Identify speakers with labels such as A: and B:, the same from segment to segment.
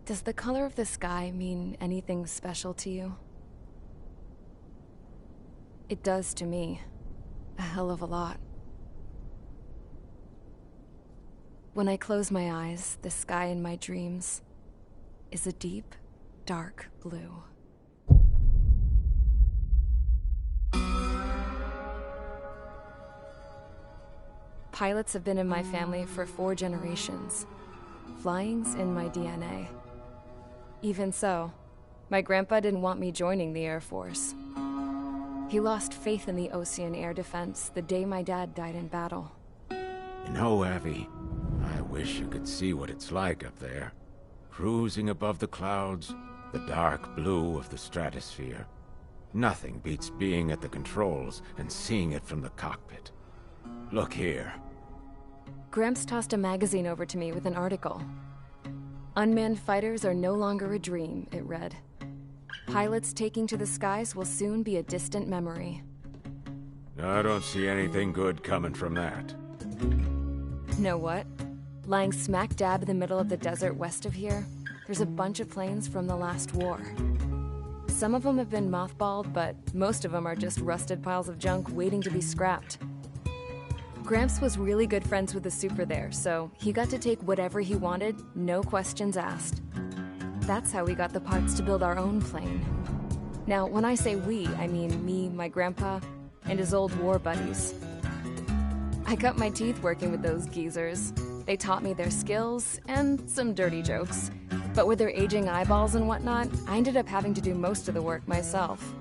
A: Does the color of the sky mean anything special to you? It does to me. A hell of a lot. When I close my eyes, the sky in my dreams is a deep, dark blue. Pilots have been in my family for 4 generations. Flying's in my DNA. Even so, my grandpa didn't want me joining the Air Force. He lost faith in the Ocean Air Defense the day my dad died in battle.
B: You know, Abby, I wish you could see what it's like up there. Cruising above the clouds, the dark blue of the stratosphere. Nothing beats being at the controls and seeing it from the cockpit. Look here.
A: Gramps tossed a magazine over to me with an article. Unmanned fighters are no longer a dream, it read. Pilots taking to the skies will soon be a distant memory.
B: I don't see anything good coming from that.
A: Know what? Lying smack dab in the middle of the desert west of here, there's a bunch of planes from the last war. Some of them have been mothballed, but most of them are just rusted piles of junk waiting to be scrapped. Gramps was really good friends with the super there, so he got to take whatever he wanted, no questions asked. That's how we got the parts to build our own plane. Now, when I say we, I mean me, my grandpa, and his old war buddies. I cut my teeth working with those geezers. They taught me their skills, and some dirty jokes. But with their aging eyeballs and whatnot, I ended up having to do most of the work myself.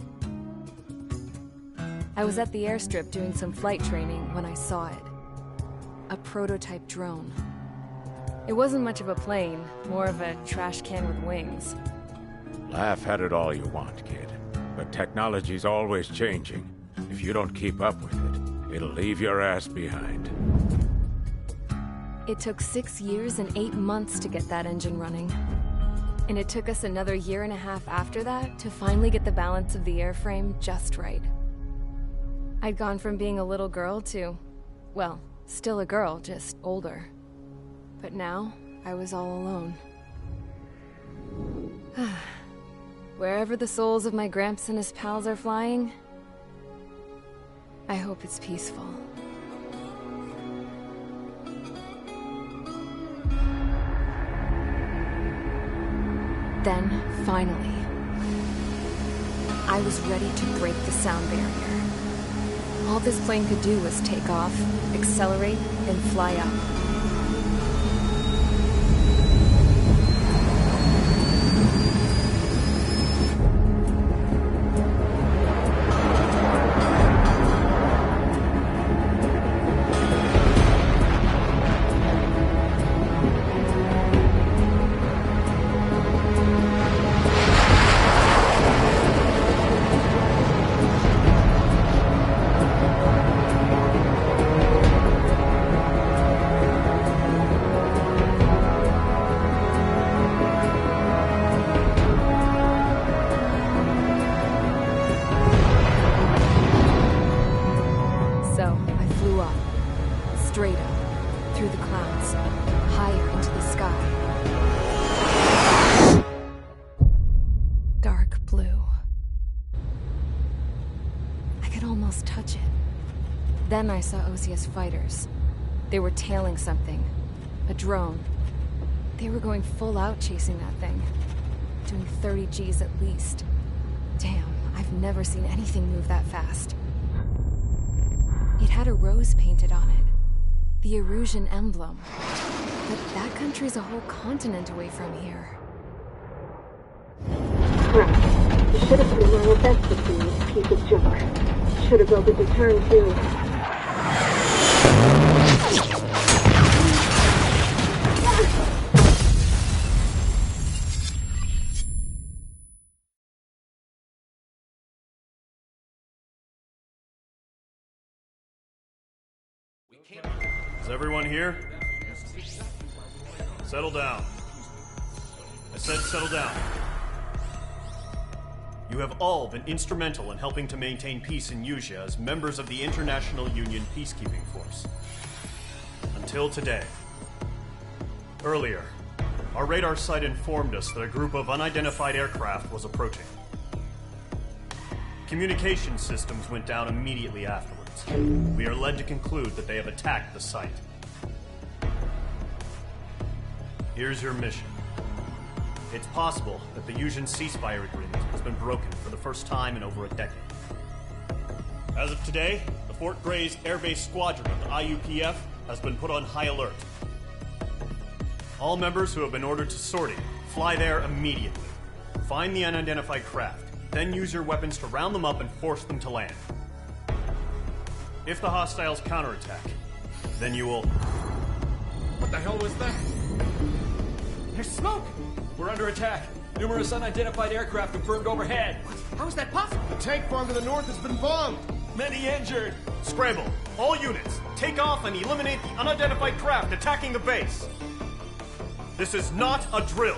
A: I was at the airstrip doing some flight training when I saw it. A prototype drone. It wasn't much of a plane, more of a trash can with wings.
B: Laugh at it all you want, kid. But technology's always changing. If you don't keep up with it, it'll leave your ass behind.
A: It took 6 years and 8 months to get that engine running. And it took us another 1.5 years after that to finally get the balance of the airframe just right. I'd gone from being a little girl to, well, still a girl, just older. But now, I was all alone. Wherever the souls of my Gramps and his pals are flying, I hope it's peaceful. Then, finally, I was ready to break the sound barrier. All this plane could do was take off, accelerate, and fly up. Straight up, through the clouds, higher into the sky. Dark blue. I could almost touch it. Then I saw Osius fighters. They were tailing something. A drone. They were going full out chasing that thing. Doing 30 Gs at least. Damn, I've never seen anything move that fast. It had a rose painted on it. The Erusian emblem. But that country's a whole continent away from here.
C: Crap. You should have put a royal vest between this piece of junk. Should have built a deterrent too.
D: Is everyone here? Settle down. I said settle down. You have all been instrumental in helping to maintain peace in Usea as members of the International Union Peacekeeping Force. Until today. Earlier, our radar site informed us that a group of unidentified aircraft was approaching. Communication systems went down immediately afterwards. We are led to conclude that they have attacked the site. Here's your mission. It's possible that the Usean ceasefire agreement has been broken for the first time in over a decade. As of today, the Fort Grays Air Base Squadron of the IUPF has been put on high alert. All members who have been ordered to sortie, fly there immediately. Find the unidentified craft, then use your weapons to round them up and force them to land. If the hostiles counterattack, then you will...
E: What the hell was that? There's smoke! We're under attack. Numerous unidentified aircraft confirmed overhead. What? How is that possible?
F: The tank farm to the north has been bombed.
E: Many injured.
D: Scramble! All units, take off and eliminate the unidentified craft attacking the base. This is not a drill.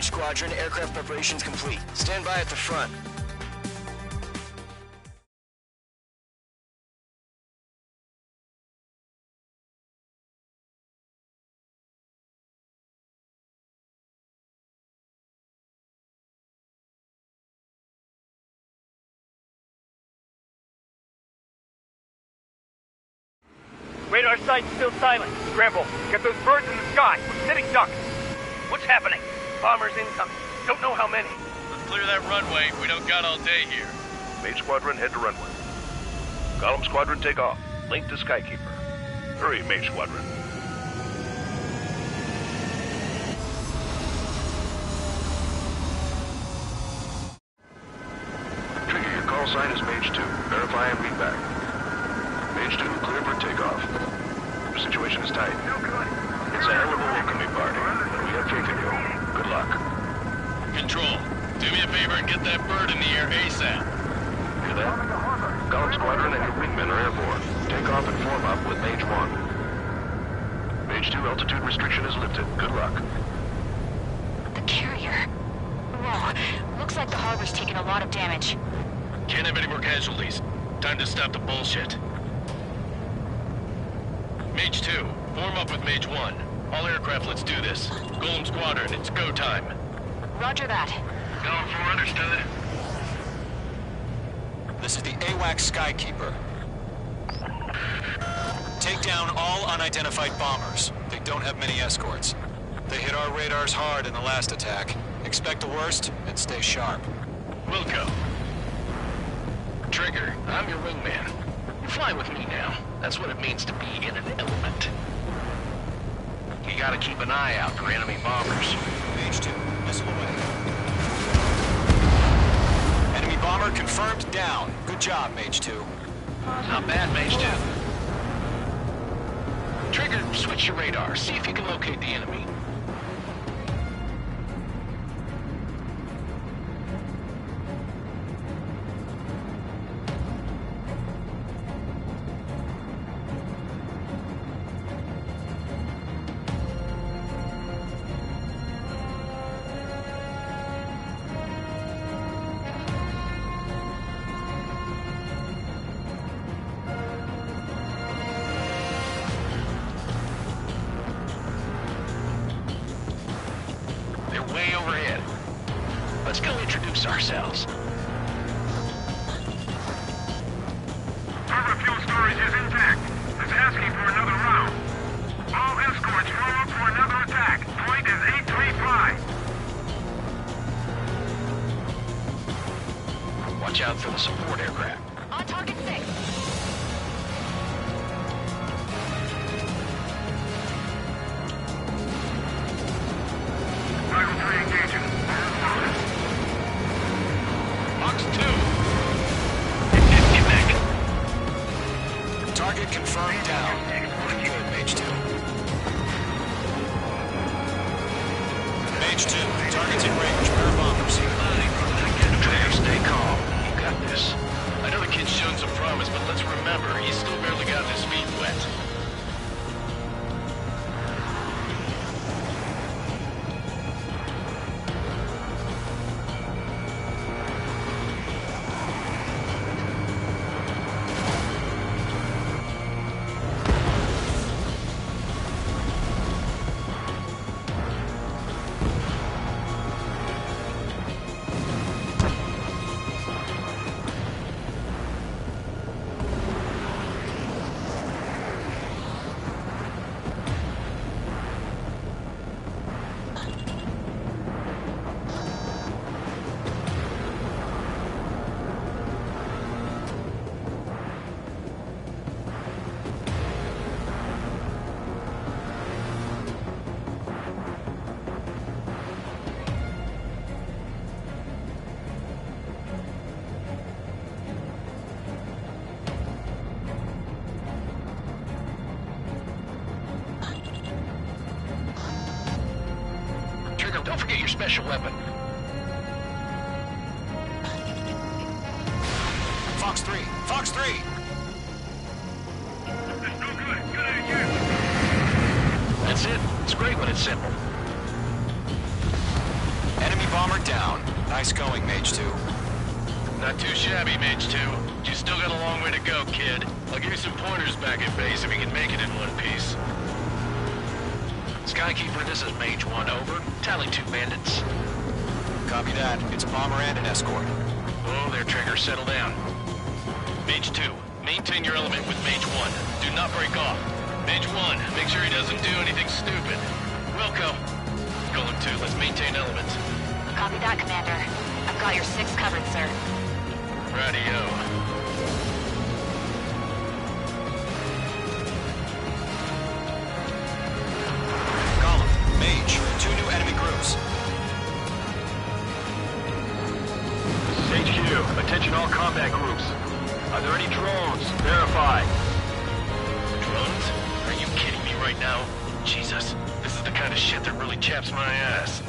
G: Squadron, aircraft preparations complete. Stand by at the front.
H: Radar site's still silent. Scramble. Get those birds in the sky. We're sitting ducks. What's happening? Bombers incoming. Don't know how many.
I: Let's clear that runway. We don't got all day here.
J: Mage Squadron, head to runway. Column Squadron, take off. Link to Skykeeper. Hurry, Mage Squadron. Trigger, your call sign is Mage 2. Verify and read back. Mage 2, clear for takeoff. Your situation is tight. It's a hell of a welcoming party, but we have faith in you. Good luck.
I: Control, do me a favor and get that bird in the air ASAP.
J: Hear that? Column Squadron and your wingmen are airborne. Take off and form up with Mage 1. Mage 2, altitude restriction is lifted. Good luck.
K: The carrier. Whoa, looks like the harbor's taken a lot of damage.
I: Can't have any more casualties. Time to stop the bullshit. Mage 2, form up with Mage 1. All aircraft, let's do this. Golem Squadron, it's go time.
K: Roger that.
I: Going for understood.
L: This is the AWAC Skykeeper. Take down all unidentified bombers. They don't have many escorts. They hit our radars hard in the last attack. Expect the worst and stay sharp.
I: Wilco. Trigger, I'm your wingman. You fly with me now. That's what it means to be in an element. You gotta keep an eye out for enemy bombers.
L: Mage 2, missile away. Enemy bomber confirmed down. Good job, Mage 2.
I: Not bad, Mage 2. Trigger, switch your radar. See if you can locate the enemy. Way overhead. Let's go introduce ourselves.
H: Turbo fuel storage is intact.
I: watch out for the support aircraft.
K: On target 6.
I: Fox 2. Get back.
L: Target confirmed down. Good, Mage 2. Mage 2, target's in range. Pair of bombers.
I: Trigger, stay calm. You got this. I know the kid's shown some promise, but let's remember, he's still barely gotten his feet wet. Don't forget your special weapon.
L: Fox 3! Fox 3!
I: That's it. It's great when it's simple.
L: Enemy bomber down. Nice going, Mage 2.
I: Not too shabby, Mage 2. You still got a long way to go, kid. I'll give you some pointers back at base if you can make it in one piece. Skykeeper, this is Mage 1, over. Tally 2 bandits.
L: Copy that. It's a bomber and an escort.
I: Oh, there, Trigger. Settle down. Mage 2, maintain your element with Mage 1. Do not break off. Mage 1, make sure he doesn't do anything stupid. Wilco. Golem 2, let's maintain elements.
K: Copy that, Commander. I've got your 6 covered, sir.
I: Radio.
L: Mage, 2 new enemy groups.
J: This is HQ. Attention all combat groups. Are there any drones? Verify.
I: Drones? Are you kidding me right now? Jesus, this is the kind of shit that really chaps my ass.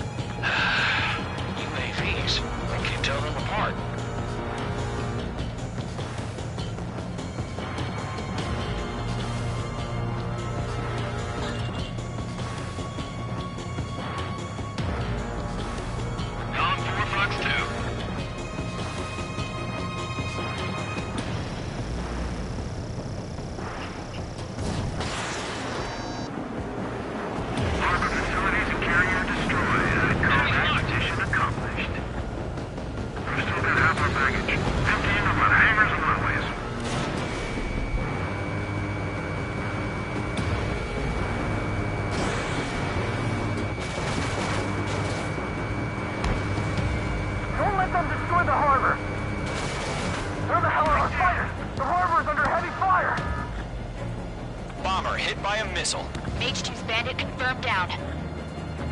I: UAVs. I can't tell them apart.
L: Missile.
K: Mage 2's bandit confirmed down.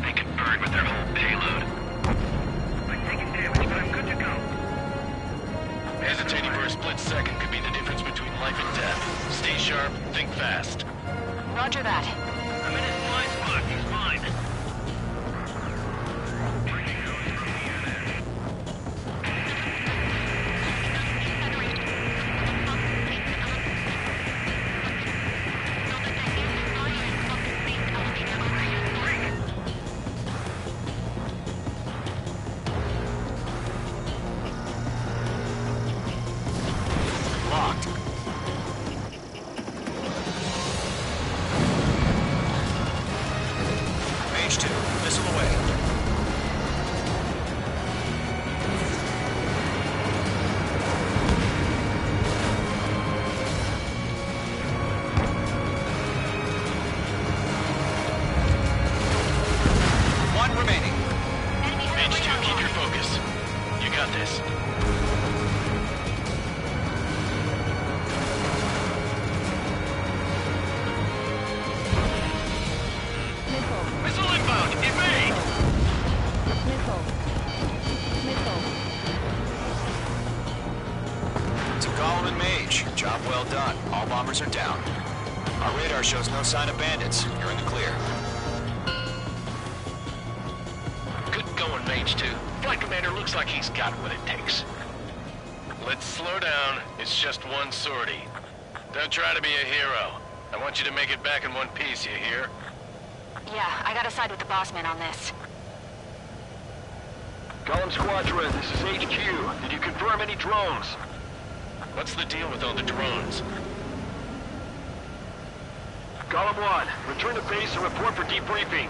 I: They can burn with their whole payload. I'm taking damage, but I'm good to go. Hesitating for a split second could be the difference between life and death. Stay sharp, think fast.
K: Roger that.
H: I'm in his blind spot. He's mine.
L: Job well done. All bombers are down. Our radar shows no sign of bandits. You're in the clear.
I: Good going, Mage 2. Flight Commander looks like he's got what it takes. Let's slow down. It's just one sortie. Don't try to be a hero. I want you to make it back in one piece, you hear?
K: Yeah, I gotta side with the boss man on this.
J: Column Squadron, this is HQ. Did you confirm any drones?
I: What's the deal with all the drones?
J: Column 1, return to base and report for debriefing.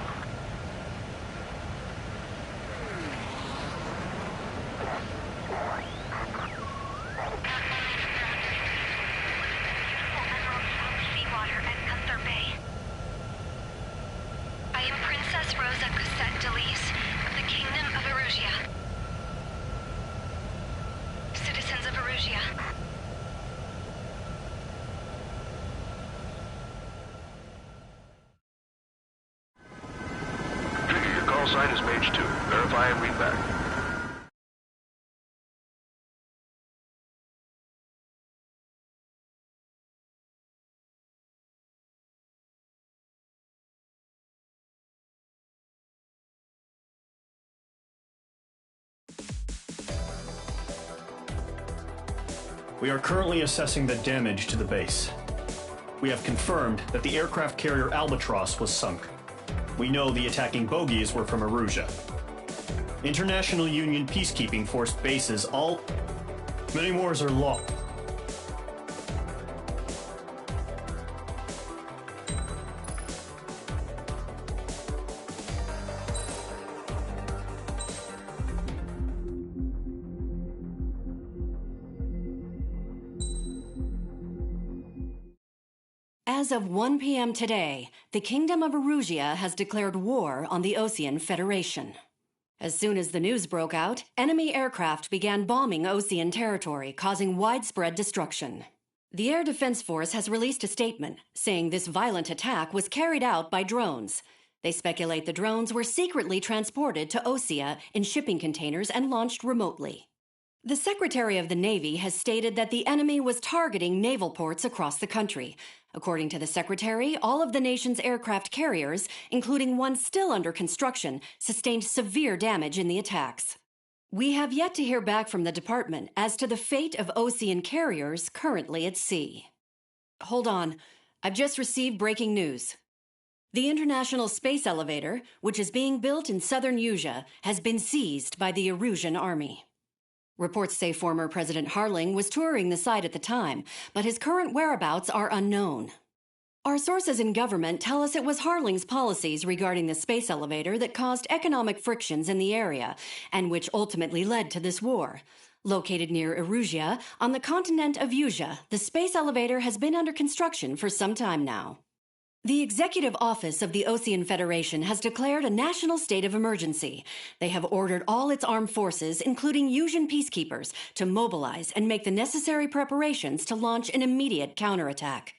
K: I am Princess Rosa Cosette Delise of the Kingdom of Erusia. Citizens of Erusia.
J: Trigger, your call sign is Mage 2. Verify and read back.
D: We are currently assessing the damage to the base. We have confirmed that the aircraft carrier Albatross was sunk. We know the attacking bogies were from Erusia. International Union peacekeeping force bases all... Many more are locked.
M: As of 1 p.m. today, the Kingdom of Erusia has declared war on the Osean Federation. As soon as the news broke out, enemy aircraft began bombing Osean territory, causing widespread destruction. The Air Defense Force has released a statement saying this violent attack was carried out by drones. They speculate the drones were secretly transported to Osea in shipping containers and launched remotely. The Secretary of the Navy has stated that the enemy was targeting naval ports across the country. According to the Secretary, all of the nation's aircraft carriers, including one still under construction, sustained severe damage in the attacks. We have yet to hear back from the department as to the fate of Osean carriers currently at sea. Hold on. I've just received breaking news. The International Space Elevator, which is being built in southern Usea, has been seized by the Erusian Army. Reports say former President Harling was touring the site at the time, but his current whereabouts are unknown. Our sources in government tell us it was Harling's policies regarding the space elevator that caused economic frictions in the area, and which ultimately led to this war. Located near Erusia, on the continent of Usea, the space elevator has been under construction for some time now. The Executive Office of the Osean Federation has declared a national state of emergency. They have ordered all its armed forces, including Usian peacekeepers, to mobilize and make the necessary preparations to launch an immediate counterattack.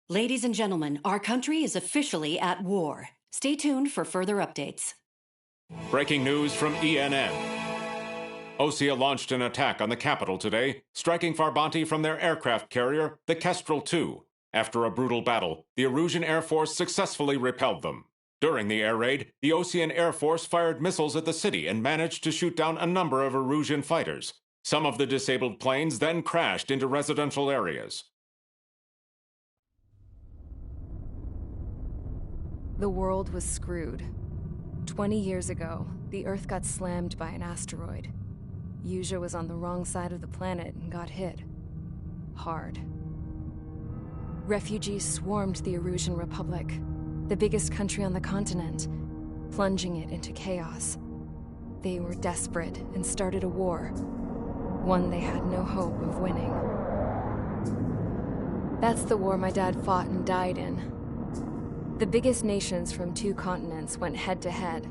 M: Ladies and gentlemen, our country is officially at war. Stay tuned for further updates.
B: Breaking news from ENN. Osea launched an attack on the capital today, striking Farbanti from their aircraft carrier, the Kestrel II. After a brutal battle, the Erusian Air Force successfully repelled them. During the air raid, the Osean Air Force fired missiles at the city and managed to shoot down a number of Erusian fighters. Some of the disabled planes then crashed into residential areas.
A: The world was screwed. 20 years ago, the Earth got slammed by an asteroid. Usea was on the wrong side of the planet and got hit. Hard. Refugees swarmed the Erusian Republic, the biggest country on the continent, plunging it into chaos. They were desperate and started a war, one they had no hope of winning. That's the war my dad fought and died in. The biggest nations from 2 continents went head-to-head,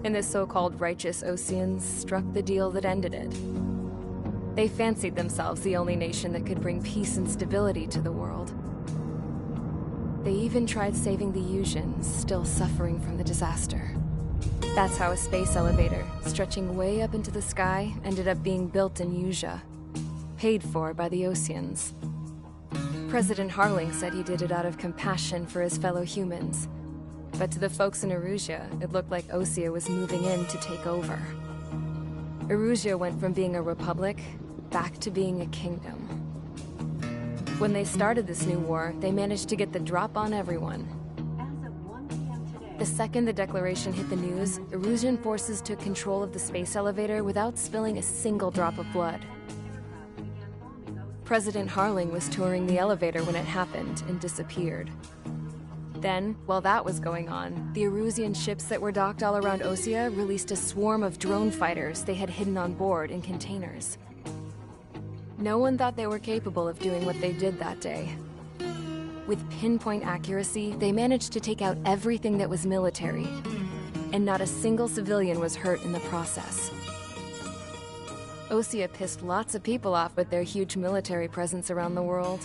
A: and the so-called righteous Oseans struck the deal that ended it. They fancied themselves the only nation that could bring peace and stability to the world. They even tried saving the Usians, still suffering from the disaster. That's how a space elevator, stretching way up into the sky, ended up being built in Usea, paid for by the Oseans. President Harling said he did it out of compassion for his fellow humans. But to the folks in Erusea, it looked like Osea was moving in to take over. Erusea went from being a republic back to being a kingdom. When they started this new war, they managed to get the drop on everyone. The second the declaration hit the news, Erusian forces took control of the space elevator without spilling a single drop of blood. President Harling was touring the elevator when it happened and disappeared. Then, while that was going on, the Erusian ships that were docked all around Osea released a swarm of drone fighters they had hidden on board in containers. No one thought they were capable of doing what they did that day. With pinpoint accuracy, they managed to take out everything that was military, and not a single civilian was hurt in the process. Osea pissed lots of people off with their huge military presence around the world.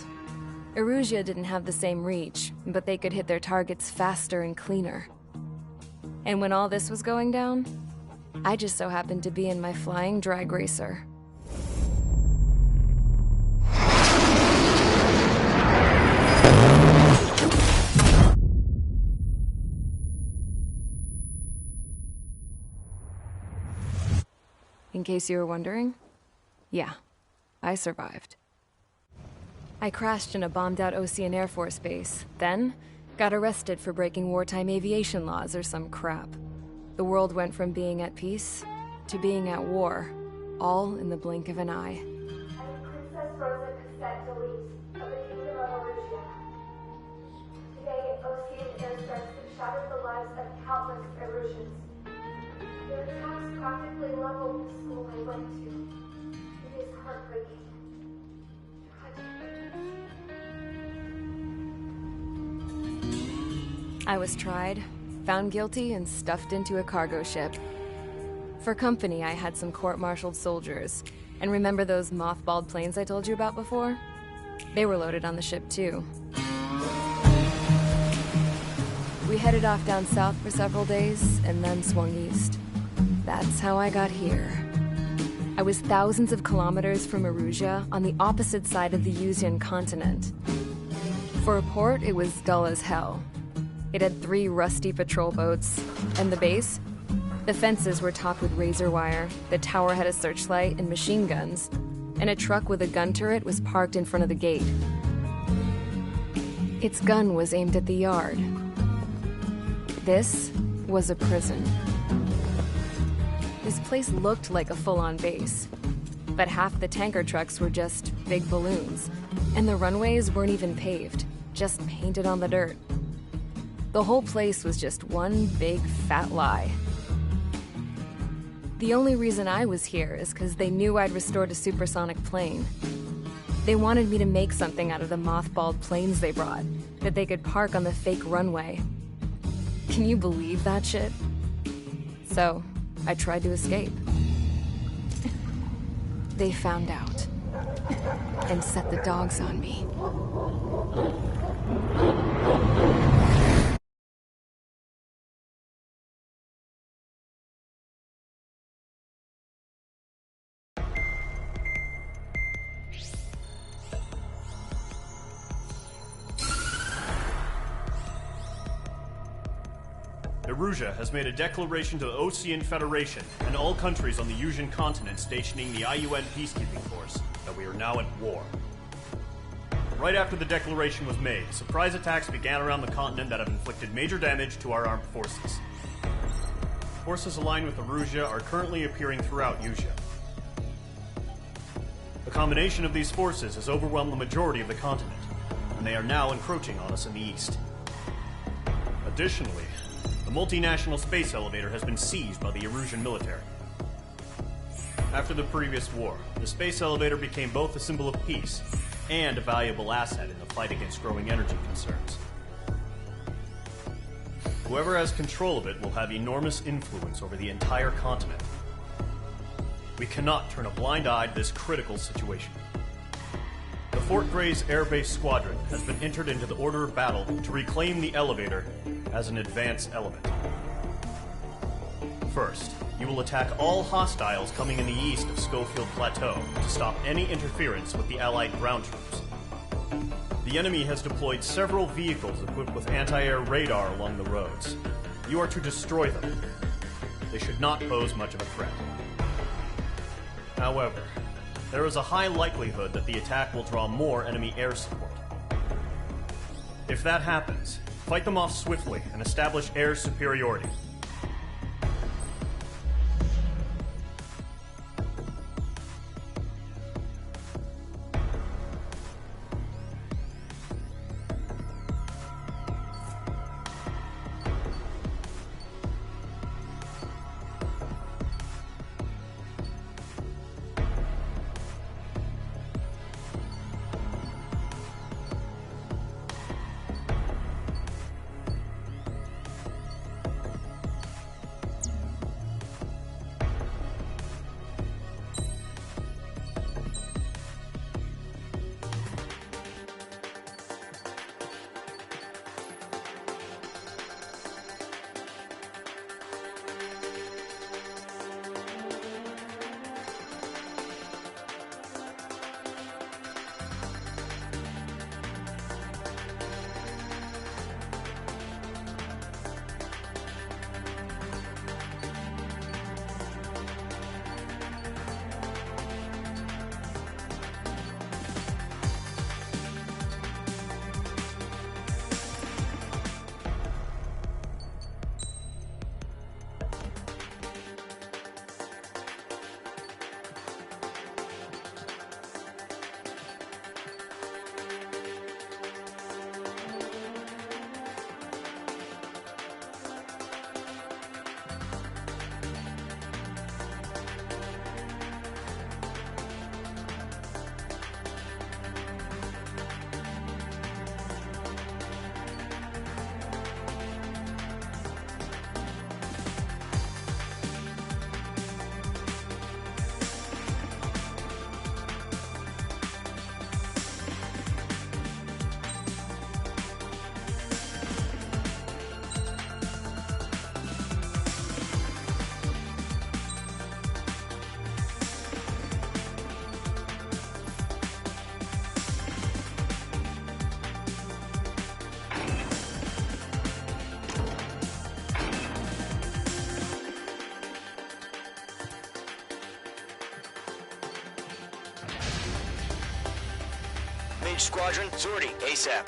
A: Erusea didn't have the same reach, but they could hit their targets faster and cleaner. And when all this was going down, I just so happened to be in my flying drag racer. In case you were wondering, yeah, I survived. I crashed in a bombed-out Osean Air Force base, then got arrested for breaking wartime aviation laws or some crap. The world went from being at peace to being at war, all in the blink of an eye.
C: I am Princess Rosa Cassette Delise of the Kingdom of Erusea. Today, Osean airstrikes have shattered the lives of countless Erusians. Their attacks practically leveled the school I went to. It is heartbreaking.
A: I was tried, found guilty, and stuffed into a cargo ship. For company, I had some court-martialed soldiers. And remember those mothballed planes I told you about before? They were loaded on the ship, too. We headed off down south for several days, and then swung east. That's how I got here. I was thousands of kilometers from Erusea, on the opposite side of the Usean continent. For a port, it was dull as hell. It had 3 rusty patrol boats, and the base? The fences were topped with razor wire, the tower had a searchlight and machine guns, and a truck with a gun turret was parked in front of the gate. Its gun was aimed at the yard. This was a prison. This place looked like a full-on base, but half the tanker trucks were just big balloons, and the runways weren't even paved, just painted on the dirt. The whole place was just one big fat lie. The only reason I was here is because they knew I'd restored a supersonic plane. They wanted me to make something out of the mothballed planes they brought, that they could park on the fake runway. Can you believe that shit? So, I tried to escape. They found out, and set the dogs on me.
D: Erusea has made a declaration to the Osean Federation and all countries on the Usean continent stationing the IUN peacekeeping force that we are now at war. Right after the declaration was made, surprise attacks began around the continent that have inflicted major damage to our armed forces. Forces aligned with Erusea are currently appearing throughout Usea. The combination of these forces has overwhelmed the majority of the continent, and they are now encroaching on us in the east. Additionally, the multinational space elevator has been seized by the Erusian military. After the previous war, the space elevator became both a symbol of peace and a valuable asset in the fight against growing energy concerns. Whoever has control of it will have enormous influence over the entire continent. We cannot turn a blind eye to this critical situation. The Fort Grays Air Base Squadron has been entered into the order of battle to reclaim the elevator as an advance element. First, you will attack all hostiles coming in the east of Schofield Plateau to stop any interference with the Allied ground troops. The enemy has deployed several vehicles equipped with anti-air radar along the roads. You are to destroy them. They should not pose much of a threat. However, there is a high likelihood that the attack will draw more enemy air support. If that happens, fight them off swiftly and establish air superiority.
G: Mage Squadron, sortie, ASAP.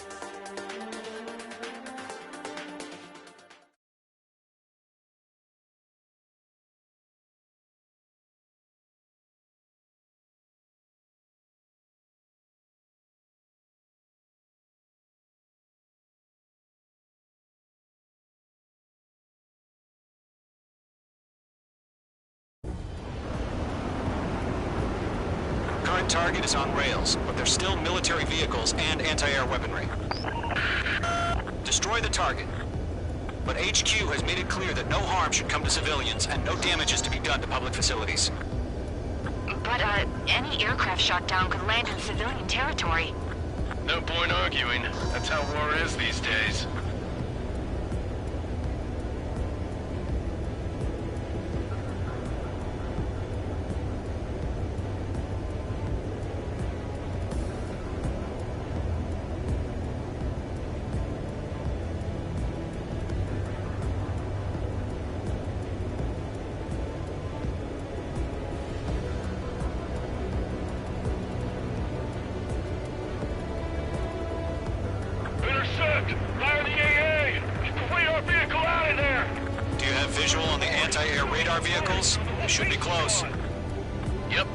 L: Current target is on rails, but there's still military vehicles and anti-air weaponry. Destroy the target. But HQ has made it clear that no harm should come to civilians and no damage is to be done to public facilities.
K: But, any aircraft shot down could land in civilian territory.
I: No point arguing. That's how war is these days.
H: Fire the AA! Complete our vehicle out of there!
L: Do you have visual on the anti-air radar vehicles? They should be close.
I: Yep.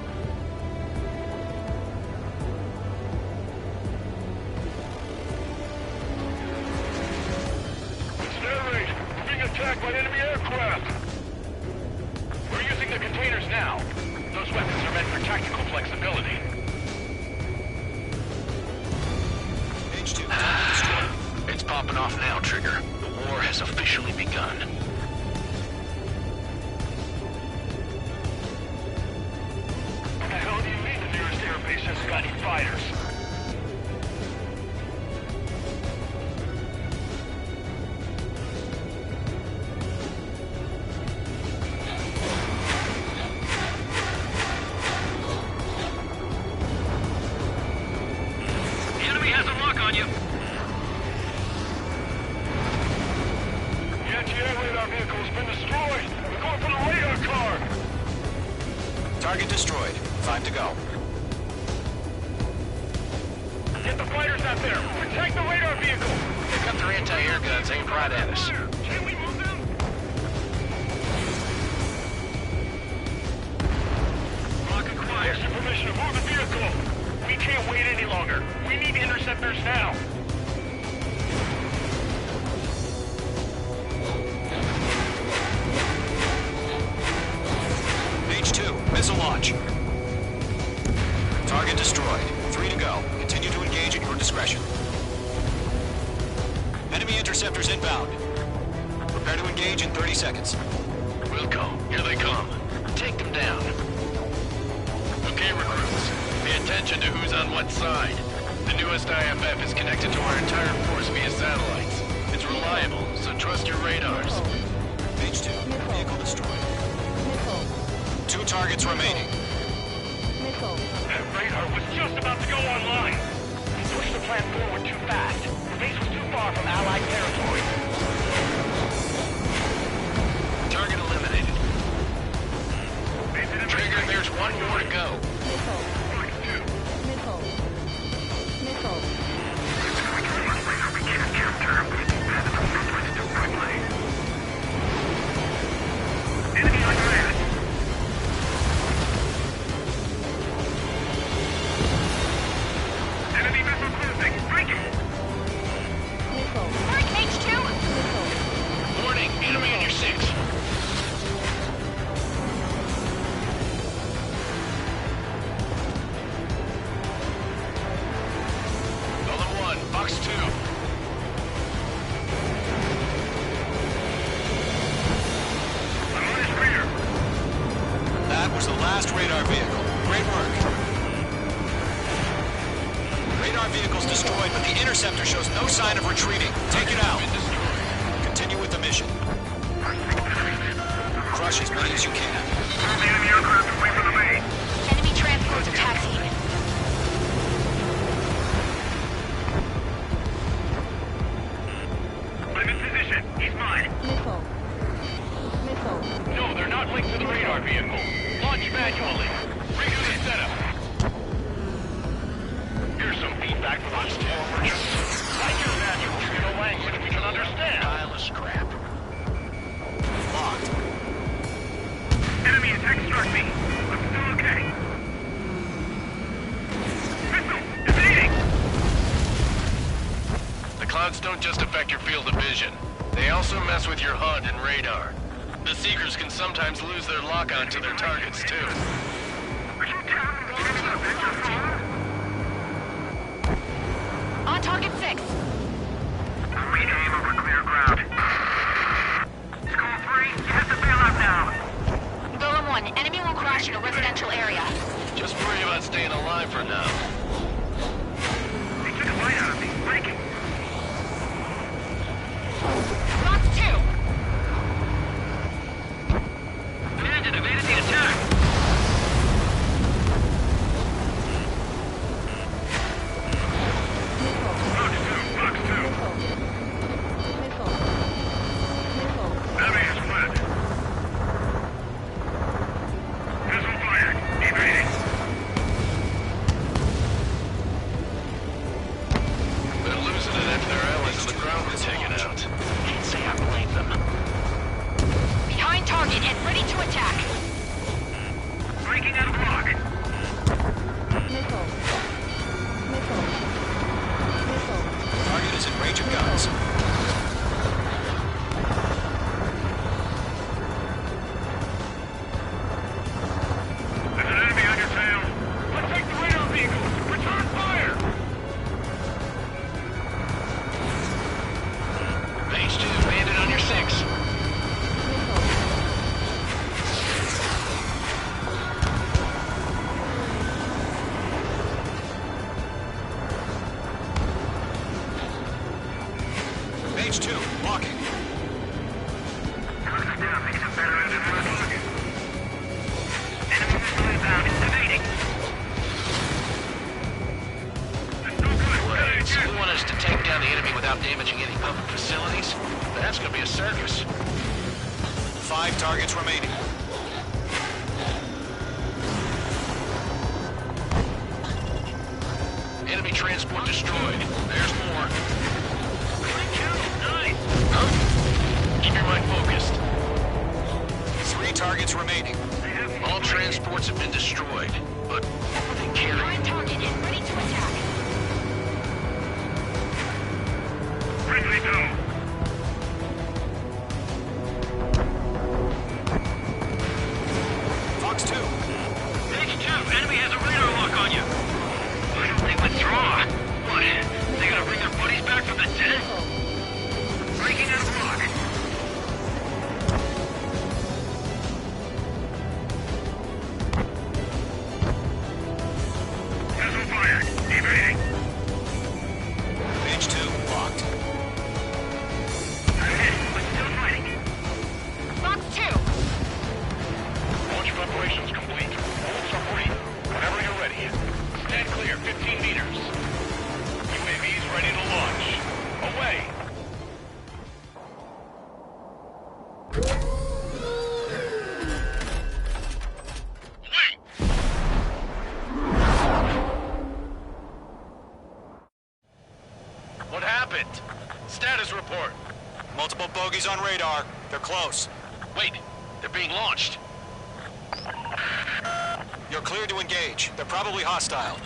H: Snare rate! We're being attacked by enemy aircraft! We're using the containers now. Those weapons are meant for tactical flexibility.
I: It's popping off now, Trigger. The war has officially begun.
H: What the hell do you mean the nearest airbase hasn't got any fighters?
I: The enemy has a lock on
H: on you?
J: The anti-air radar vehicle has been destroyed. We're going for the radar car.
L: Target destroyed. 5 to go.
H: Get the fighters out there! Protect the radar vehicle!
I: They've got their anti-air guns aimed right at us.
H: Can we move them?
J: Lock and quiet. Here's your permission to move the vehicle.
H: We can't wait any longer. We need interceptors now.
L: Page 2, missile launch. Target destroyed. 3 to go. Continue to engage at your discretion. Enemy interceptors inbound. Prepare to engage in 30 seconds.
I: Wilco, here they come. Take them down. Okay, recruits. Pay attention to who's on what side. The newest IFF is connected to our entire force via satellites. It's reliable, so trust your radars.
L: Page 2, vehicle destroyed. 2 targets remaining.
H: That radar was just about to go online. We pushed the plan forward too fast. The base was too far from Allied territory.
I: Target eliminated. Trigger, there's one more to go.
H: Enemy on your ass. Enemy missile cruising. Break it.
K: Break H2!
I: Warning, enemy in your 6. Golem 1, box 2.
H: I'm on his rear.
L: That was the last radar vehicle. Great work. Radar vehicle's destroyed, but the interceptor shows no sign of retreating. Take it out. Continue with the mission. Crush as many as you can.
H: Move the enemy aircraft away from the main.
K: Enemy transports are taxiing.
H: I'm in position. He's mine. No, they're not linked to the radar vehicle. Launch manually. Redo the setup. Here's some feedback from us, Merchant. Like your manuals in a language we can understand.
I: Pile of scrap.
L: Locked.
H: Enemy attack struck me. I'm still okay. Missile! Evading!
I: The clouds don't just affect your field of vision. They also mess with your HUD and radar. The Seekers can sometimes lose their lock-on to their targets, too.
K: On target 6.
H: Regain over clear ground. Skull 3, you have to bail out now.
K: Golem 1, enemy will crash in a residential area.
I: Just worry about staying alive for now.
H: They took a bite out of me. Breaking.
K: Box 2.
H: Bandit evaded the attack. Box 2. Enemy is fled. Missile fired. Evading.
I: without damaging any public facilities? That's gonna be a circus.
L: 5 targets remaining.
I: Enemy transport destroyed. There's more. Nice. Keep your mind focused.
L: 3 targets remaining.
I: All transports have been destroyed, but what were they carrying?
K: Prime target is ready to attack.
H: Friendly go.
L: Fox 2.
H: H2, enemy has a radar lock on you. I don't think withdraw. What? They gonna bring their buddies back from the dead? Breaking out of lock. Missile fired. Evading.
L: Mage 2 locked.
H: Ahead, but still fighting.
K: Fox 2.
I: Launch preparations complete. Hold submarine. Whenever you're ready. Stand clear, 15 meters. UAVs ready to launch. Away. What happened? Status report.
L: Multiple bogies on radar. They're close.
I: Wait, they're being launched.
L: You're cleared to engage. They're probably hostile.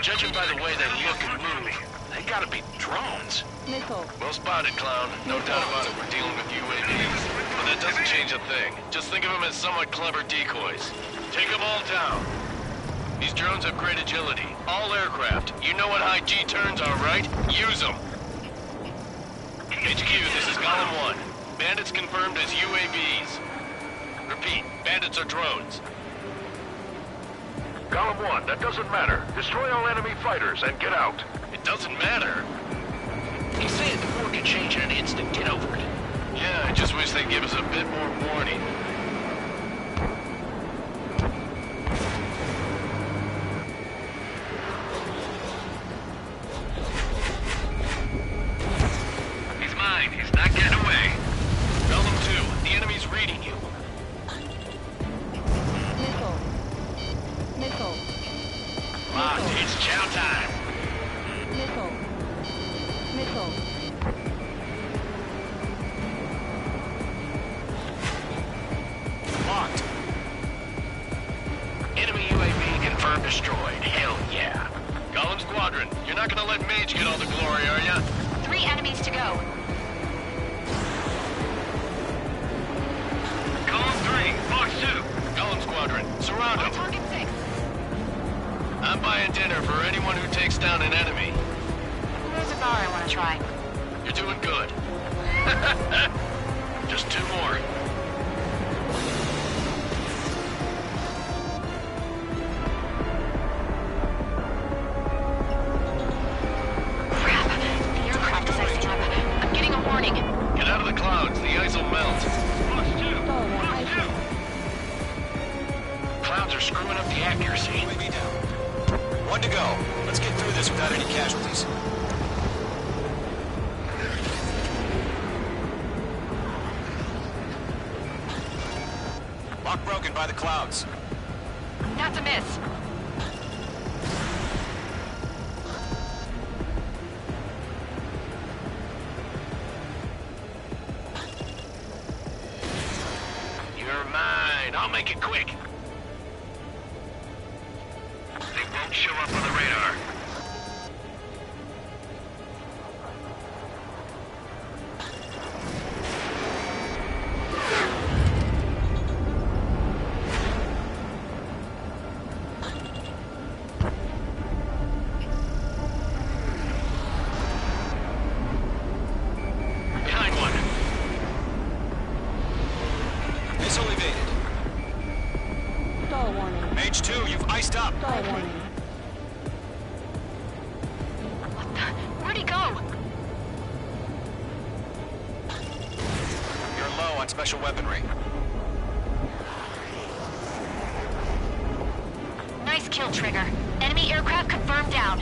I: Judging by the way they look and move, they gotta be drones. Well spotted, clown. No doubt about it, we're dealing with UAVs. But that doesn't change a thing. Just think of them as somewhat clever decoys. Take them all down. These drones have great agility. All aircraft. You know what high G turns are, right? Use them. HQ, this is Column 1. Bandits confirmed as UAVs. Repeat, bandits are drones.
J: Column 1, that doesn't matter. Destroy all enemy fighters and get out.
I: It doesn't matter. He's saying the war could change in an instant. Get over it. Yeah, I just wish they'd give us a bit more warning.
H: He's mine. He's not getting away.
I: Column 2, the enemy's reading you.
H: Locked. It's chow time.
I: Locked. Enemy UAV confirmed destroyed. Hell yeah. Column Squadron, you're not gonna let Mage get all the glory, are ya?
K: 3 enemies to go.
H: Column 3, Fox 2.
I: Column Squadron, surround
K: On
I: him.
K: target 6.
I: I'm buying dinner for anyone who takes down an enemy.
K: There's a bar I want to try.
I: You're doing good. Just 2 more.
K: Crap. The aircraft is icing up. I'm getting a warning.
I: Get out of the clouds, the ice will melt.
H: Fox 2. Fox 2.
I: Clouds are screwing up the accuracy.
L: UAV down. 1 to go. Let's get through this without any casualties. Lock broken by the clouds.
K: That's a miss.
I: You're mine. I'll make it quick.
H: They won't show up on the radar.
I: Behind one.
L: Missile evaded. Mage 2, you've iced up.
K: Where'd he go?
L: You're low on special weaponry.
K: Nice kill, Trigger. Enemy aircraft confirmed down.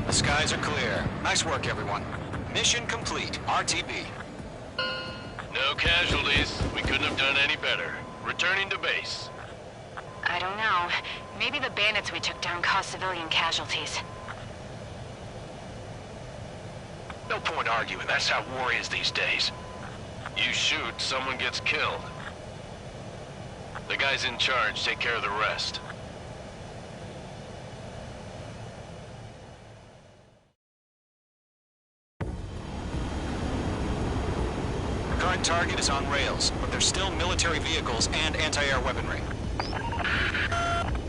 L: The skies are clear. Nice work, everyone. Mission complete. RTB.
I: No casualties. We couldn't have done any better. Returning to base.
K: I don't know. Maybe the bandits we took down caused civilian casualties.
I: No point arguing. That's how war is these days. You shoot, someone gets killed. The guys in charge take care of the rest.
L: Current target is on rails, but there's still military vehicles and anti-air weaponry.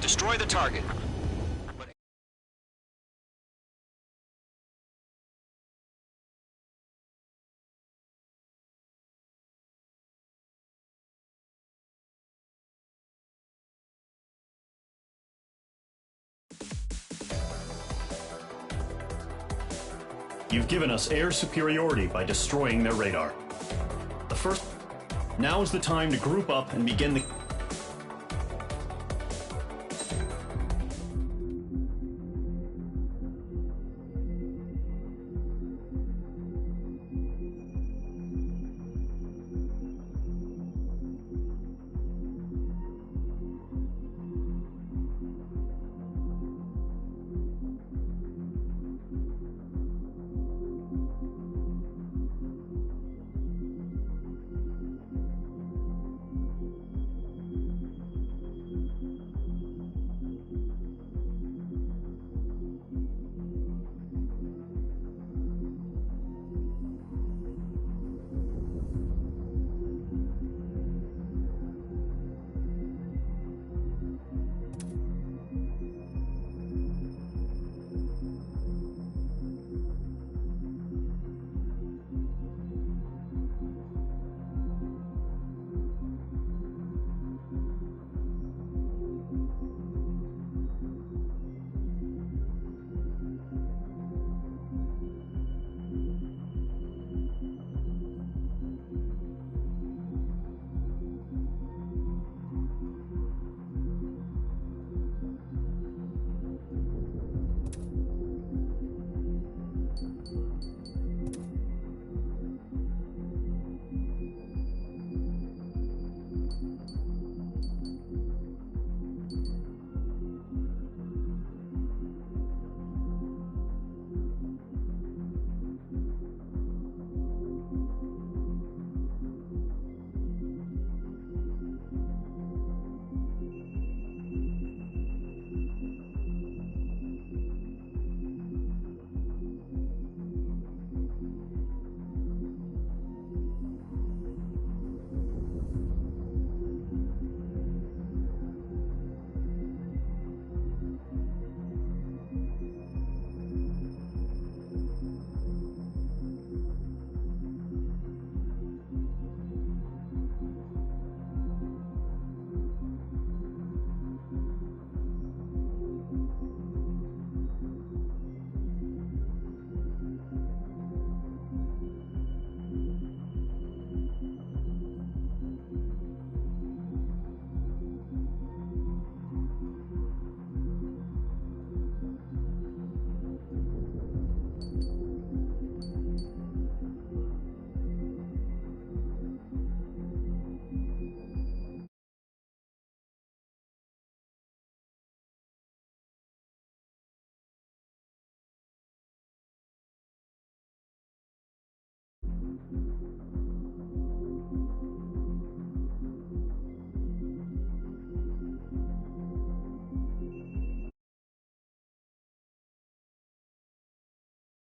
L: Destroy the target.
D: You've given us air superiority by destroying their radar. Now is the time to group up and begin the